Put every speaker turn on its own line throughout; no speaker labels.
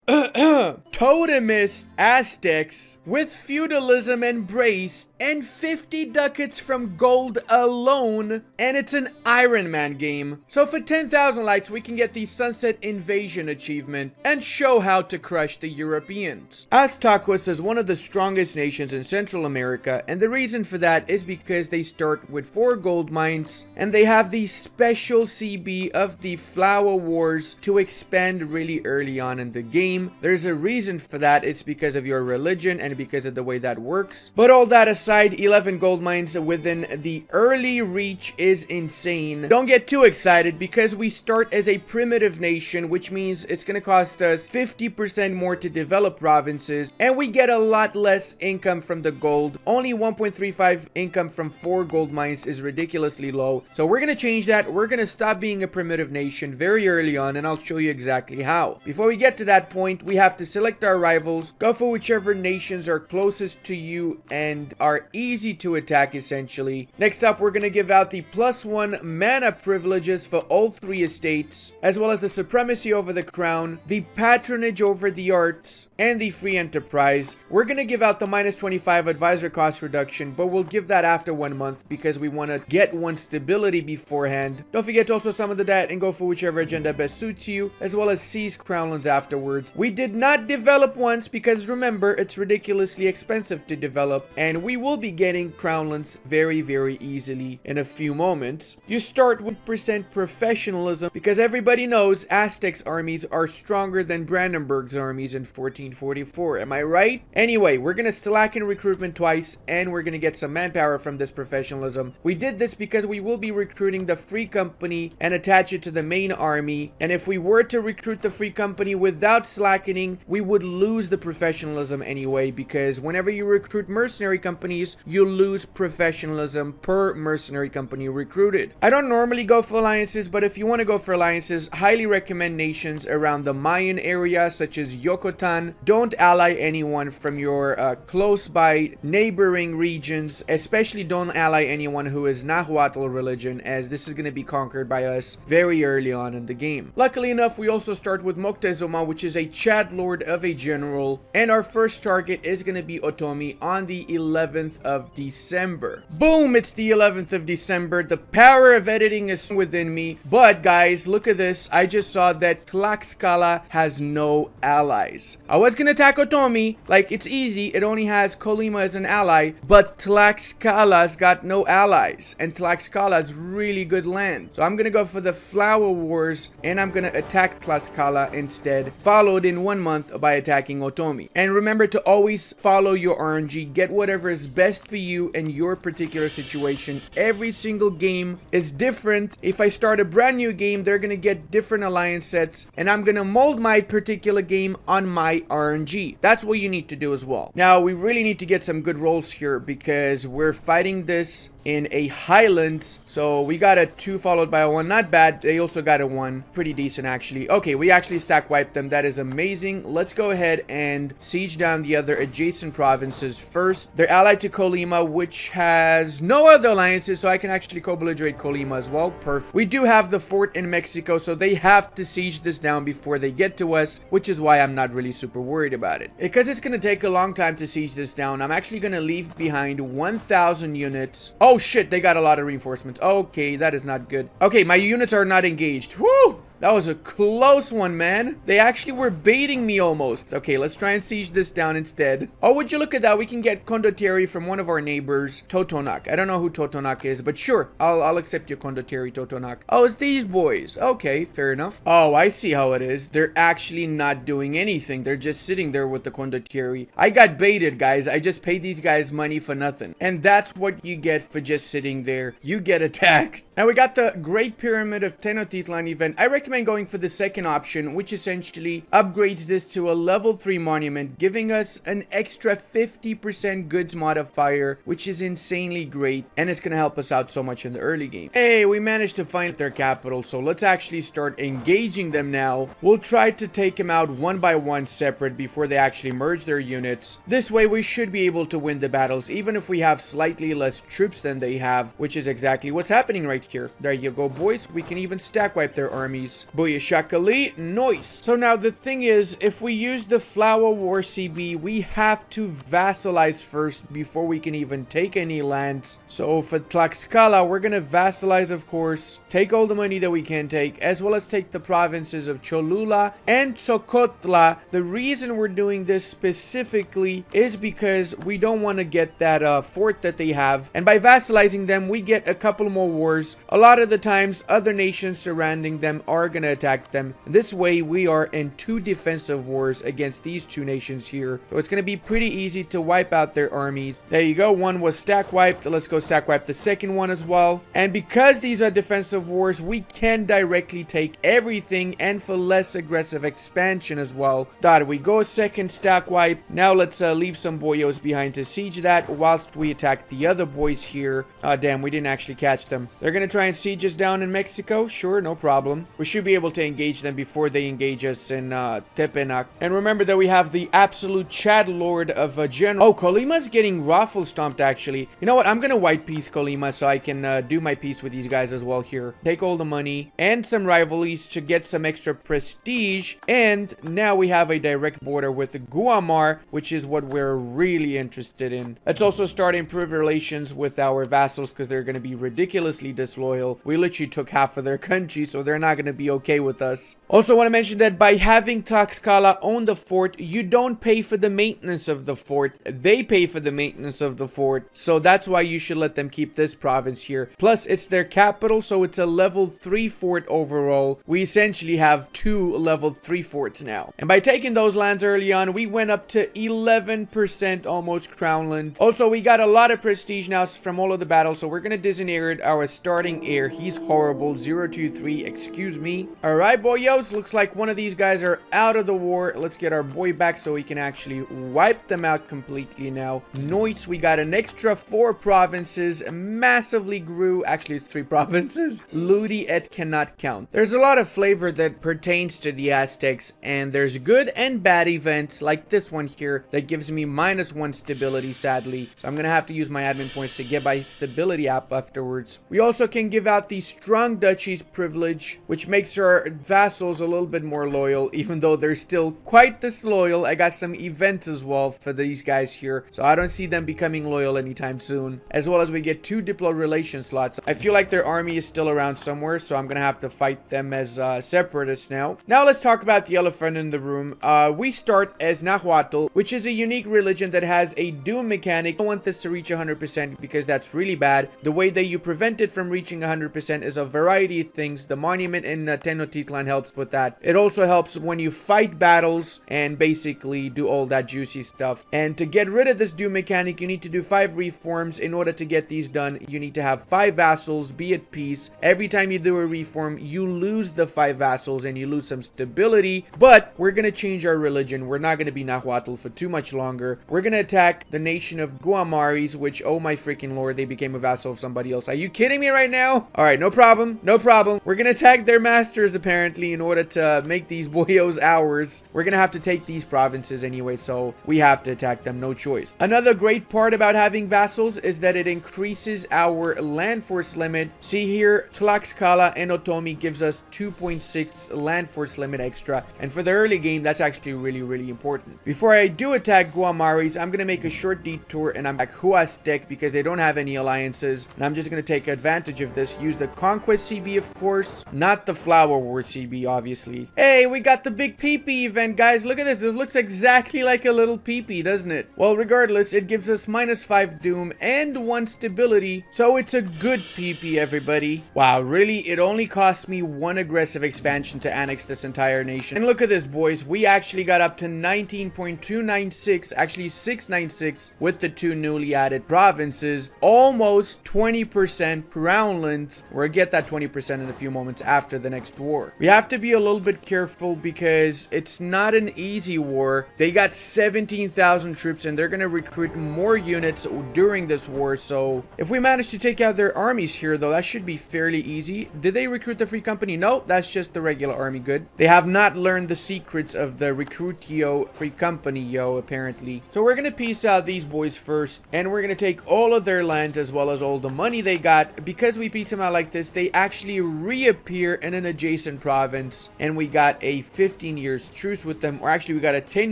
Totemist Aztecs with feudalism embraced and 50 ducats from gold alone, and it's an Iron Man game. So for 10,000 likes we can get the Sunset Invasion achievement and show how to crush the Europeans. Aztecos is one of the strongest nations in Central America, and the reason for that is because they start with 4 gold mines and they have the special CB of the Flower Wars to expand really early on in the game. There's a reason for that. It's because of your religion and because of the way that works. But all that aside, 11 gold mines within the early reach is insane. Don't get too excited because we start as a primitive nation, which means it's going to cost us 50% more to develop provinces, and we get a lot less income from the gold. Only 1.35 income from 4 gold mines is ridiculously low. So we're going to change that. We're going to stop being a primitive nation very early on, and I'll show you exactly how. Before we get to that point, we have to select our rivals, go for whichever nations are closest to you and are easy to attack essentially. Next up, we're going to give out the +1 mana privileges for all 3 estates, as well as the supremacy over the crown, the patronage over the arts, and the free enterprise. We're going to give out the -25 advisor cost reduction, but we'll give that after 1 month because we want to get 1 stability beforehand. Don't forget to also summon the debt and go for whichever agenda best suits you, as well as seize crownlands afterwards. We did not develop once because remember, it's ridiculously expensive to develop, and we will be getting crownlands very easily in a few moments. You start with % professionalism because everybody knows Aztecs armies are stronger than Brandenburg's armies in 1444. Am I right? Anyway, we're gonna slacken recruitment twice, and we're gonna get some manpower from this professionalism. We did this because we will be recruiting the free company and attach it to the main army, and if we were to recruit the free company without slackening, we would lose the professionalism anyway, because whenever you recruit mercenary companies, you lose professionalism per mercenary company recruited. I don't normally go for alliances, but if you want to go for alliances, highly recommend nations around the Mayan area, such as Yucatan. Don't ally anyone from your close by neighboring regions, especially don't ally anyone who is Nahuatl religion, as this is going to be conquered by us very early on in the game. Luckily enough, we also start with Moctezuma, which is a Chad Lord of a general, and our first target is going to be Otomi on the 11th of December. Boom, it's the 11th of December. The power of editing is within me, but guys, look at this. I just saw that Tlaxcala has no allies. I was going to attack Otomi, like it's easy, it only has Colima as an ally, but Tlaxcala's got no allies, and Tlaxcala's really good land. So I'm going to go for the Flower Wars, and I'm going to attack Tlaxcala instead, followed in 1 month by attacking Otomi. And remember to always follow your RNG, get whatever is best for you and your particular situation. Every single game is different. If I start a brand new game, they're gonna get different alliance sets, and I'm gonna mold my particular game on my RNG. That's what you need to do as well. Now, we really need to get some good rolls here because we're fighting this in a Highlands, so we got a 2 followed by a 1. Not bad. They also got a 1. Pretty decent, actually. Okay, we actually stack wiped them. That is amazing. Let's go ahead and siege down the other adjacent provinces first. They're allied to Colima, which has no other alliances, so I can actually co-belligerate Colima as well. Perfect. We do have the fort in Mexico, so they have to siege this down before they get to us, which is why I'm not really super worried about it. Because it's going to take a long time to siege this down, I'm actually going to leave behind 1,000 units. Oh shit, they got a lot of reinforcements. Okay, that is not good. Okay, my units are not engaged. Woo! That was a close one, man. They actually were baiting me almost. Okay, let's try and siege this down instead. Oh, would you look at that? We can get condottieri from one of our neighbors, Totonac. I don't know who Totonac is, but sure, I'll accept your condottieri, Totonac. Oh, it's these boys. Okay, fair enough. Oh, I see how it is. They're actually not doing anything. They're just sitting there with the condottieri. I got baited, guys. I just paid these guys money for nothing. And that's what you get for just sitting there. You get attacked. Now we got the Great Pyramid of Tenochtitlan event. I recommend going for the second option, which essentially upgrades this to a level 3 monument, giving us an extra 50% goods modifier, which is insanely great, and it's gonna help us out so much in the early game. Hey, we managed to find their capital, so let's actually start engaging them now. We'll try to take them out one by one separate before they actually merge their units. This way we should be able to win the battles, even if we have slightly less troops than they have, which is exactly what's happening right here. There you go, boys. We can even stack wipe their armies. Nice. Booyashakali. Nice. So now the thing is, if we use the Flower War CB, we have to vassalize first before we can even take any lands. So for Tlaxcala, we're gonna vassalize, of course, take all the money that we can take, as well as take the provinces of Cholula and Socotla. The reason we're doing this specifically is because we don't want to get that fort that they have, and by vassalizing them, we get a couple more wars. A lot of the times, other nations surrounding them are gonna attack them. This way, we are in 2 defensive wars against these 2 nations here, so it's gonna be pretty easy to wipe out their armies. There you go, one was stack wiped. Let's go stack wipe the second one as well. And because these are defensive wars, we can directly take everything, and for less aggressive expansion as well. There we go, second stack wipe. Now let's leave some boyos behind to siege that whilst we attack the other boys here. Damn, we didn't actually catch them. They're gonna try and siege us down in Mexico. Sure, no problem. We should be able to engage them before they engage us in Tepenac. And remember that we have the absolute Chad Lord of General. Oh, Colima's getting raffle stomped actually. You know what? I'm gonna white peace Colima so I can do my peace with these guys as well here. Take all the money and some rivalries to get some extra prestige. And now we have a direct border with Guamar, which is what we're really interested in. Let's also start improving relations with our vassals because they're going to be ridiculously disloyal. We literally took half of their country, so they're not going to be okay with us. Also want to mention that by having Tlaxcala own the fort, you don't pay for the maintenance of the fort. They pay for the maintenance of the fort. So that's why you should let them keep this province here. Plus, it's their capital, so it's a level 3 fort overall. We essentially have 2 level 3 forts now. And by taking those lands early on, we went up to 11% almost crownland. Also, we got a lot of prestige now from all of the battles, so we're gonna disinherit our starting heir. He's horrible. 023, excuse me. Alright, boyos, looks like one of these guys are out of the war. Let's get our boy back so we can actually wipe them out completely now. Nice, we got an extra 4 provinces. Massively grew. Actually, it's 3 provinces. Ludi et cannot count. There's a lot of flavor that pertains to the Aztecs, and there's good and bad events like this one here that gives me -1 stability, sadly. So I'm gonna have to use my admin points to get my stability up afterwards. We also can give out the strong duchies privilege, which makes our vassals a little bit more loyal, even though they're still quite disloyal. I got some events as well for these guys here, so I don't see them becoming loyal anytime soon. As well as we get 2 diplo relation slots. I feel like their army is still around somewhere, so I'm gonna have to fight them as separatists now. Now let's talk about the elephant in the room. We start as Nahuatl, which is a unique religion that has a doom mechanic. I don't want this to reach 100% because that's really bad. The way that you prevent it from reaching 100% is a variety of things. The monument in Tenochtitlan helps with that. It also helps when you fight battles and basically do all that juicy stuff. And to get rid of this doom mechanic, you need to do 5 reforms. In order to get these done, you need to have 5 vassals, be at peace. Every time you do a reform, you lose the 5 vassals and you lose some stability. But we're gonna change our religion. We're not gonna be Nahuatl for too much longer. We're gonna attack the nation of Guamaris, which, oh my freaking lord, they became a vassal of somebody else. Are you kidding me right now? Alright, no problem. No problem. We're gonna attack their masters, apparently, in order to make these boyos ours. We're gonna have to take these provinces anyway, so we have to attack them, no choice. Another great part about having vassals is that it increases our land force limit. See here, Tlaxcala and Otomi gives us 2.6 land force limit extra, and for the early game, that's actually really important. Before I do attack Guamaris, I'm gonna make a short detour and I'm back Aztec because they don't have any alliances, and I'm just gonna take advantage of this. Use the Conquest CB, of course, not the Flower War CB, obviously. Hey, we got the big peepee event, guys. Look at this. This looks exactly like a little peepee, doesn't it? Well, regardless, it gives us -5 doom and 1 stability, so it's a good peepee, everybody. Wow, really? It only cost me 1 aggressive expansion to annex this entire nation. And look at this, boys. We actually got up to 19.296, actually 696 with the 2 newly added provinces. Almost 20% crownlands. We'll get that 20% in a few moments after the next war. We have to be a little bit careful because it's not an easy war. They got 17,000 troops and they're going to recruit more units during this war. So if we manage to take out their armies here, though, that should be fairly easy. Did they recruit the Free Company? No, that's just the regular army. Good. They have not learned the secrets of the Recruitio Free Company, apparently. So we're going to peace out these boys first, and we're going to take all of their lands as well as all the money they got. Because we peace them out like this, they actually reappear in an adjacent province, and we got a 15 years truce with them, or actually we got a 10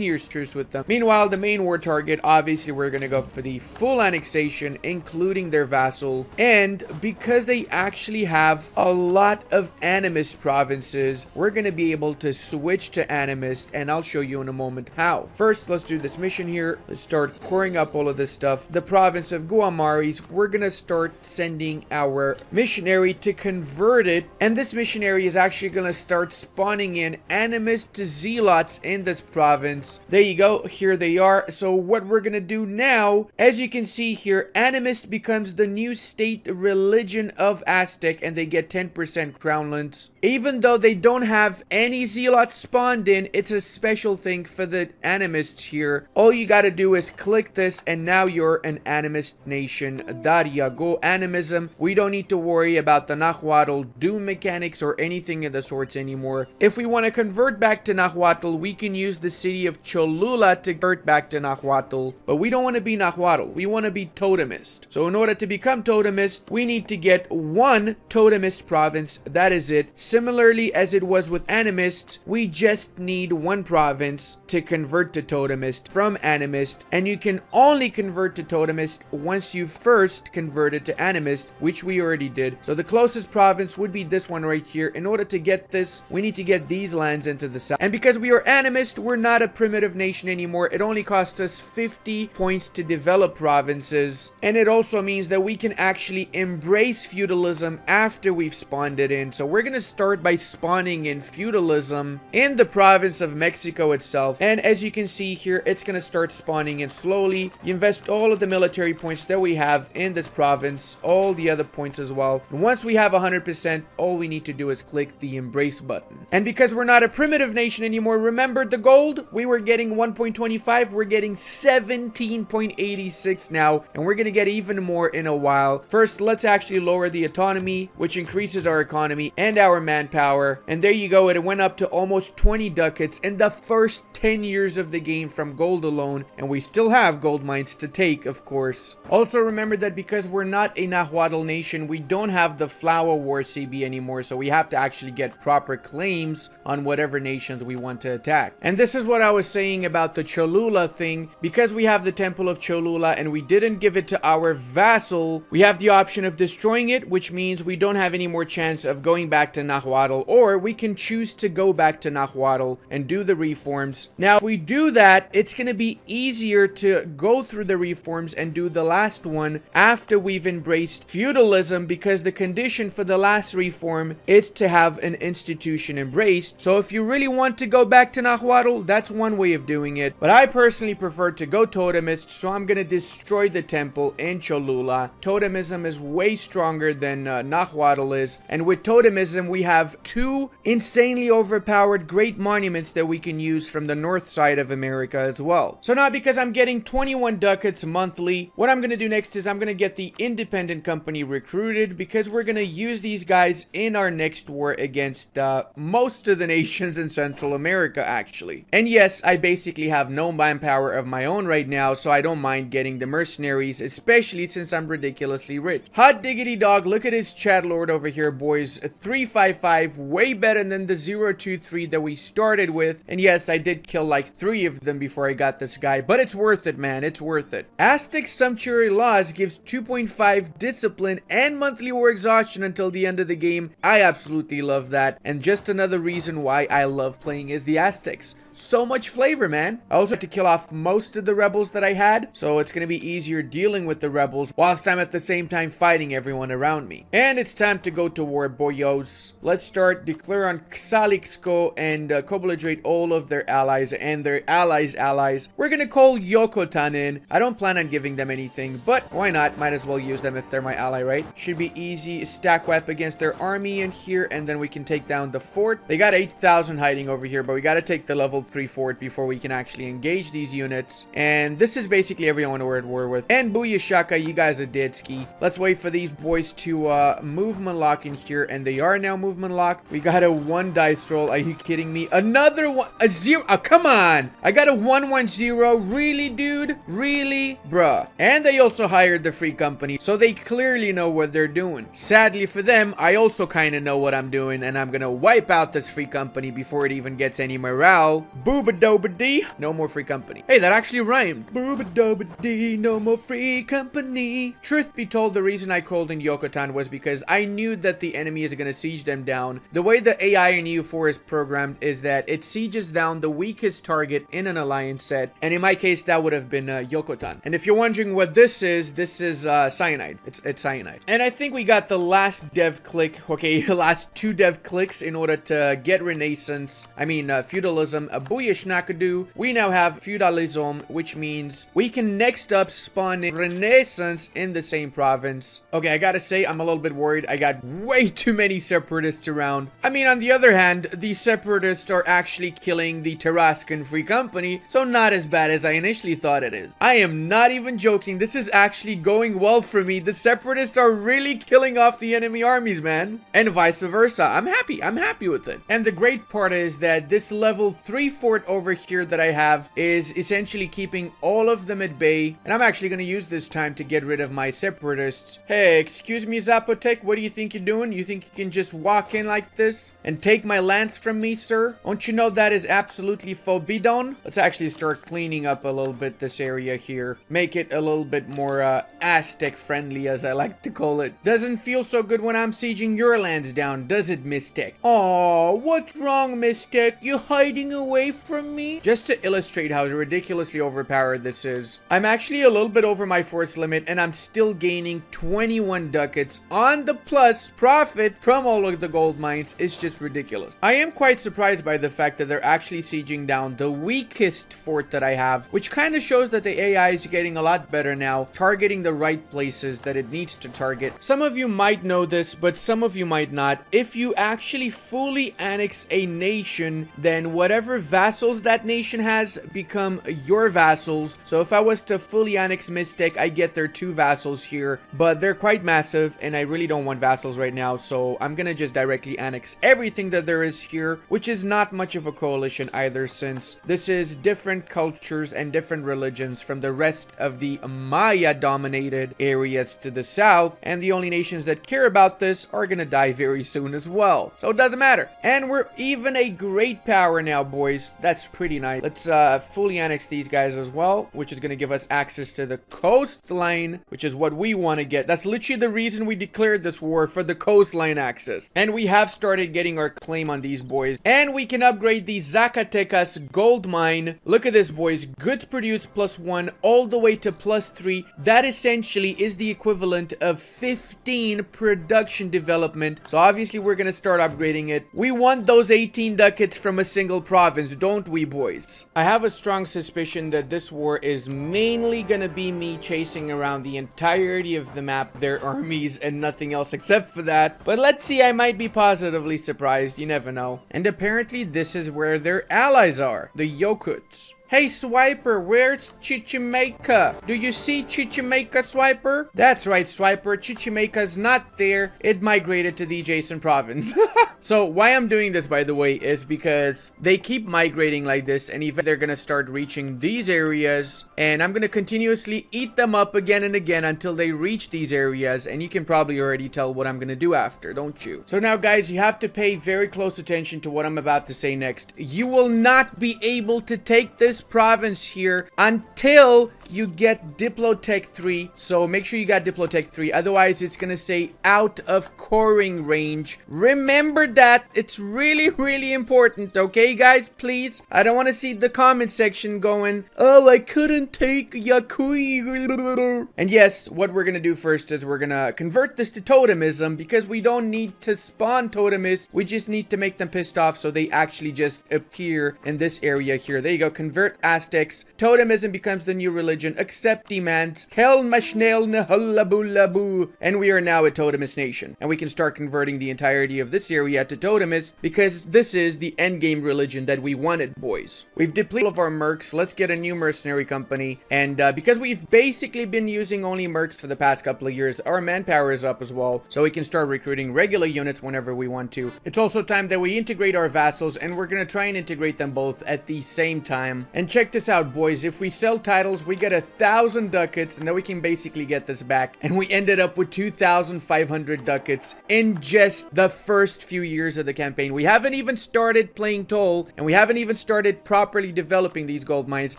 years truce with them. Meanwhile, the main war target, obviously we're gonna go for the full annexation, including their vassal, and because they actually have a lot of animist provinces, we're gonna be able to switch to animist, and I'll show you in a moment how. First, let's do this mission here. Let's start pouring up all of this stuff. The province of Guamaris, we're gonna start sending our missionary to convert it, and this missionary is actually gonna start spawning in animist zealots in this province. There you go, here they are. So what we're gonna do now, as you can see here, animist becomes the new state religion of Aztec, and they get 10% crownlands. Even though they don't have any zealots spawned in, it's a special thing for the animists here. All you gotta do is click this, and now you're an animist nation. There you go, animism. We don't need to worry about the Nahuatl doom mechanics or anything of the sorts anymore. If we want to convert back to Nahuatl, we can use the city of Cholula to convert back to Nahuatl, but we don't want to be Nahuatl. We want to be Totemist. So in order to become Totemist, we need to get one Totemist province. That is it. Similarly as it was with Animists, we just need one province to convert to Totemist from Animist, and you can only convert to Totemist once you first converted to Animist, which we already did. So the closest province would be this one right here. In order to get this, we need to get these lands into the south. And because we are Animist, we're not a primitive nation anymore. It only costs us 50 points to develop provinces, and it also means that we can actually embrace feudalism after we've spawned it in. So we're gonna start by spawning in feudalism in the province of Mexico itself, and as you can see here, it's gonna start spawning in slowly. You invest all of the military points that we have in this province, all the other points as well. And once we have 100%, all we need to do is click the embrace button. And because we're not a primitive nation anymore, remember the gold? We were getting 1.25, we're getting 17.86 now, and we're gonna get even more in a while. First, let's actually lower the autonomy, which increases our economy and our manpower. And there you go, it went up to almost 20 ducats in the first 10 years of the game from gold alone, and we still have gold mines to take, of course. Also remember that because we're not a Nahuatl nation, we don't have the Flower War CB anymore, so we have to actually get proper claims on whatever nations we want to attack. And this is what I was saying about the Cholula thing. Because we have the Temple of Cholula and we didn't give it to our vassal, we have the option of destroying it, which means we don't have any more chance of going back to Nahuatl, or we can choose to go back to Nahuatl and do the reforms. Now, if we do that, it's going to be easier to go through the reforms and do the last one after we've embraced feudalism, because the condition for the last reform is to have an institution embraced. So if you really want to go back to Nahuatl, that's one way of doing it. But I personally prefer to go Totemist, so I'm going to destroy the temple in Cholula. Totemism is way stronger than Nahuatl is. And with Totemism, we have two insanely overpowered great monuments that we can use from the north side of America as well. So now, because I'm getting 21 ducats monthly, what I'm going to do next is I'm going to get the independent company recruited, because we're going to use these guys in our next war against most of the nations in Central America, actually. And yes, I basically have no manpower of my own right now, so I don't mind getting the mercenaries, especially since I'm ridiculously rich. Hot diggity dog, look at his chat lord over here, boys. 355, way better than the 023 that we started with. And yes, I did kill like 3 of them before I got this guy, but it's worth it, man. It's worth it. Aztec Sumptuary Laws gives 2.5 discipline and monthly war exhaustion until the end of the game. I absolutely love that, and just another reason why I love playing as the Aztecs. So much flavor, man. I also had to kill off most of the rebels that I had, so it's gonna be easier dealing with the rebels whilst I'm at the same time fighting everyone around me. And it's time to go to war, boyos. Let's start. Declare on Xalixco and co-belligerate all of their allies and their allies. We're gonna call Yokotan in. I don't plan on giving them anything, but why not? Might as well use them if they're my ally, right? Should be easy. Stack web against their army in here, and then we can take down the fort. They got 8,000 hiding over here, but we gotta take the level remove 3 fort before we can actually engage these units. And this is basically everyone we're at war with. And Booyashaka, you guys are dead ski. Let's wait for these boys to movement lock in here, and they are now movement locked. We got a 1 dice roll. Are you kidding me? Another one, a 0. Oh, come on. I got a 1-1-0. Really, dude? Really? Bruh. And they also hired the free company, so they clearly know what they're doing. Sadly for them, I also kind of know what I'm doing, and I'm gonna wipe out this free company before it even gets any morale. Booba-doba-dee. No more free company. Hey, that actually rhymed. Booba-doba-dee. No more free company. Truth be told, the reason I called in Yokotan was because I knew that the enemy is gonna siege them down. The way the AI in EU4 is programmed is that it sieges down the weakest target in an alliance set, and in my case that would have been Yokotan. And if you're wondering what this is cyanide. It's cyanide. And I think we got the last dev click, okay, last 2 dev clicks in order to get renaissance. I mean feudalism, a booyish nakadu. We now have feudalism, which means we can next up spawn in renaissance in the same province. Okay, I gotta say I'm a little bit worried. I got way too many separatists around. I mean, on the other hand, the separatists are actually killing the Tarascan Free Company, so not as bad as I initially thought it is. I am not even joking. This is actually going well for me. The separatists are really killing off the enemy armies, man. And vice versa. I'm happy with it. And the great part is that this level 3 fort over here that I have is essentially keeping all of them at bay. And I'm actually going to use this time to get rid of my separatists. Hey, excuse me, Zapotec, what do you think you're doing? You think you can just walk in like this and take my lands from me, sir? Don't you know that is absolutely forbidden? Let's actually start cleaning up a little bit this area here. Make it a little bit more Aztec friendly, as I like to call it. Doesn't feel so good when I'm sieging your lands down, does it, Mystic? Aw, what's wrong, Mystic? You hiding away from me? Just to illustrate how ridiculously overpowered this is, I'm actually a little bit over my force limit, and I'm still gaining 21 ducats on the plus profit from all of the gold mines. It's just ridiculous. I am quite surprised by the fact that they're actually sieging down the weakest fort that I have, which kind of shows that the AI is getting a lot better now, targeting the right places that it needs to target. Some of you might know this, but some of you might not. If you actually fully annex a nation, then whatever vassals that nation has become your vassals. So if I was to fully annex Mystic, I get their 2 vassals here, but they're quite massive, and I really don't want vassals right now, so I'm gonna just directly annex everything that there is here, which is not much of a coalition either, since this is different cultures and different religions from the rest of the Maya-dominated areas to the south, and the only nations that care about this are gonna die very soon as well, so it doesn't matter. And we're even a great power now, boys. That's pretty nice. Let's fully annex these guys as well, which is gonna give us access to the coastline, which is what we want to get. That's literally the reason we declared this war, for the coastline access. And we have started getting our claim on these boys, and we can upgrade the Zacatecas gold mine. Look at this, boys. Goods produced +1 all the way to +3. That essentially is the equivalent of 15 production development. So obviously we're gonna start upgrading it. We want those 18 ducats from a single province, don't we, boys? I have a strong suspicion that this war is mainly gonna be me chasing around the entirety of the map, their armies, and nothing else except for that. But let's see, I might be positively surprised, you never know. And apparently this is where their allies are, the Yokuts. Hey, Swiper, where's Chichimeca? Do you see Chichimeca, Swiper? That's right, Swiper. Chichimeca's not there. It migrated to the adjacent province. So why I'm doing this, by the way, is because they keep migrating like this, and even they're gonna start reaching these areas, and I'm gonna continuously eat them up again and again until they reach these areas, and you can probably already tell what I'm gonna do after, don't you? So now, guys, you have to pay very close attention to what I'm about to say next. You will not be able to take this province here until you get Diplotech 3. So make sure you got Diplotech 3, otherwise it's gonna say out of coring range. Remember that. It's really, really important, okay, guys? Please. I don't want to see the comment section going, oh, I couldn't take Yakui. And yes, what we're gonna do first is we're gonna convert this to totemism, because we don't need to spawn totemists. We just need to make them pissed off so they actually just appear in this area here. There you go. Convert Aztecs. Totemism becomes the new religion. religion, accept demands, kel mashnel nahullabulabu, and we are now a totemist nation. And we can start converting the entirety of this area to totemist because this is the endgame religion that we wanted, boys. We've depleted all of our mercs. Let's get a new mercenary company. And because we've basically been using only mercs for the past couple of years, our manpower is up as well. So we can start recruiting regular units whenever we want to. It's also time that we integrate our vassals, and we're going to try and integrate them both at the same time. And check this out, boys. If we sell titles, we get 1,000 ducats, and then we can basically get this back. And we ended up with 2,500 ducats in just the first few years of the campaign. We haven't even started playing toll, and we haven't even started properly developing these gold mines.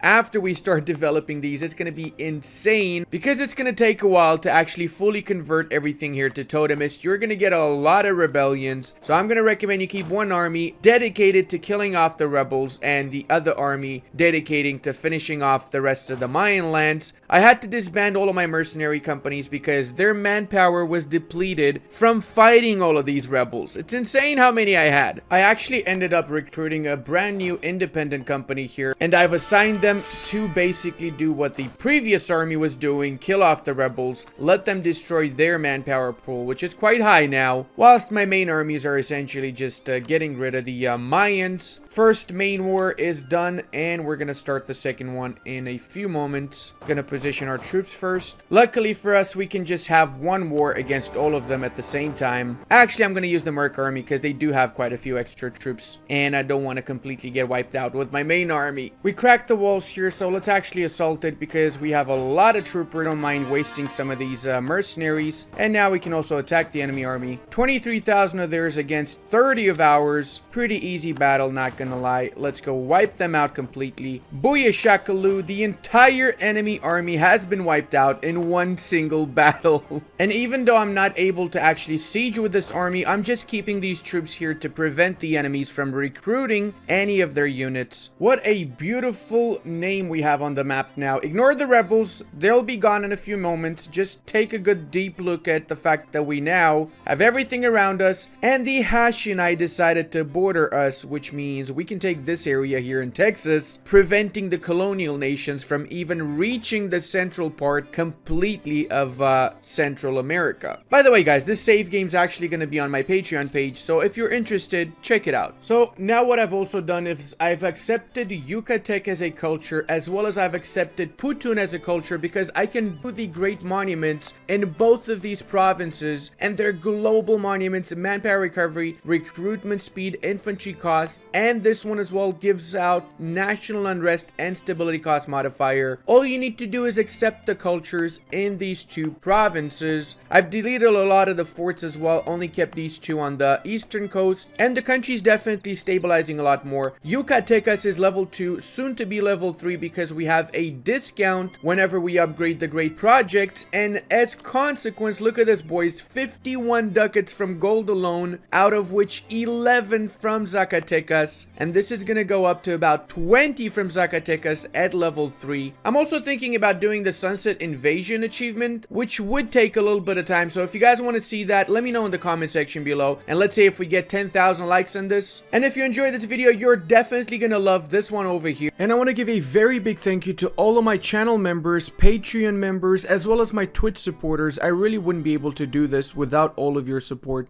After we start developing these, it's going to be insane because it's going to take a while to actually fully convert everything here to totemist. You're going to get a lot of rebellions, so I'm going to recommend you keep one army dedicated to killing off the rebels and the other army dedicating to finishing off the rest of the Mayan lands. I had to disband all of my mercenary companies because their manpower was depleted from fighting all of these rebels. It's insane how many I had. I actually ended up recruiting a brand new independent company here, and I've assigned them to basically do what the previous army was doing, kill off the rebels, let them destroy their manpower pool, which is quite high now, whilst my main armies are essentially just getting rid of the Mayans. First main war is done, and we're gonna start the second one in a few moments. Gonna position our troops first. Luckily for us, we can just have one war against all of them at the same time. Actually, I'm gonna use the merc army because they do have quite a few extra troops, and I don't want to completely get wiped out with my main army. We cracked the walls here, so let's actually assault it because we have a lot of troopers. Don't mind wasting some of these mercenaries. And now we can also attack the enemy army. 23,000 of theirs against 30 of ours. Pretty easy battle, not gonna lie. Let's go wipe them out completely. Booyah, the entire enemy army has been wiped out in one single battle. And even though I'm not able to actually siege with this army, I'm just keeping these troops here to prevent the enemies from recruiting any of their units. What a beautiful name we have on the map now. Ignore the rebels. They'll be gone in a few moments. Just take a good deep look at the fact that we now have everything around us, and the Hashinai decided to border us, which means we can take this area here in Texas, preventing the colonial nations from even reaching the central part completely of Central America. By the way, guys, this save game is actually going to be on my Patreon page, so if you're interested, check it out. So now what I've also done is I've accepted Yucatec as a culture, as well as I've accepted Putun as a culture, because I can do the great monuments in both of these provinces, and they're global monuments: manpower recovery, recruitment speed, infantry cost, and this one as well gives out national unrest and stability cost modifier. All you need to do is accept the cultures in these two provinces. I've deleted a lot of the forts as well, only kept these two on the eastern coast, and the country's definitely stabilizing a lot more. Yucatecas is level 2, soon to be level 3, because we have a discount whenever we upgrade the great projects, and as consequence, look at this, boys, 51 ducats from gold alone, out of which 11 from Zacatecas, and this is gonna go up to about 20 from Zacatecas at level 3. I'm also thinking about doing the Sunset Invasion achievement, which would take a little bit of time, so if you guys want to see that, let me know in the comment section below, and let's say if we get 10,000 likes on this. And if you enjoyed this video, you're definitely gonna love this one over here. And I want to give a very big thank you to all of my channel members, Patreon members, as well as my Twitch supporters. I really wouldn't be able to do this without all of your support.